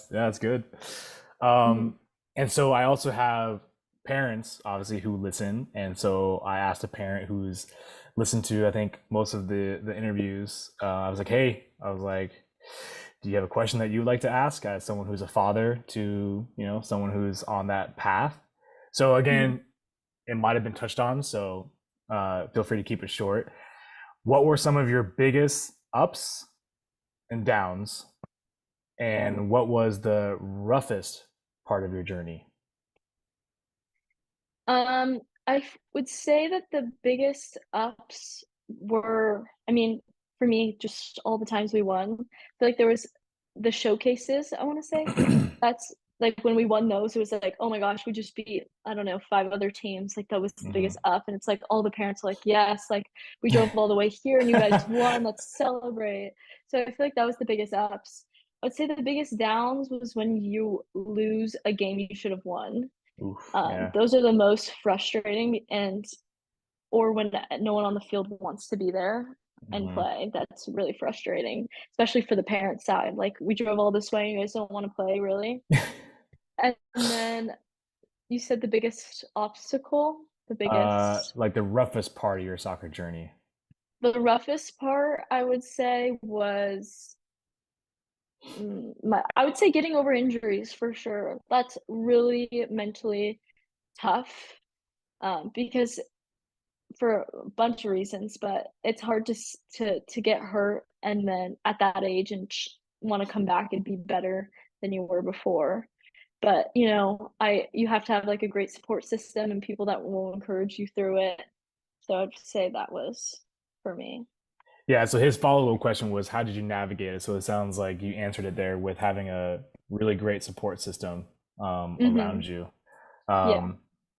that's good. Mhm. And so I also have parents, obviously, who listen, and so I asked a parent who's listened to, I think, most of the interviews. I was like, hey, I was like, do you have a question that you would like to ask as someone who's a father to, someone who's on that path? So Mhm. again, it might have been touched on, so feel free to keep it short. What were some of your biggest ups and downs, and what was the roughest part of your journey? Would say that the biggest ups were, I mean, for me, just all the times we won. I feel like there was the showcases, I want to say. That's like when we won those, it was like, oh my gosh, we just beat, I don't know, five other teams. Like that was the biggest Hmm. up. And it's like all the parents are like, yes, like we drove all the way here and you guys won. Let's celebrate. So I feel like that was the biggest ups. I would say the biggest downs was when you lose a game you should have won. Oof, yeah. Those are the most frustrating, and or when no one on the field wants to be there and Hmm. play. That's really frustrating, especially for the parent side. Like we drove all this way, and you guys don't want to play, really. And then you said the biggest obstacle, the biggest, Like the roughest part of your soccer journey. the roughest part, I would say was I would say getting over injuries for sure. That's really mentally tough because for a bunch of reasons, but it's hard to get hurt and then at that age and want to come back and be better than you were before. But you have to have like a great support system and people that will encourage you through it. So I'd say that was for me. Yeah, so his follow-up question was, how did you navigate it? So it sounds like you answered it there with having a really great support system around Hmm. you. Yeah.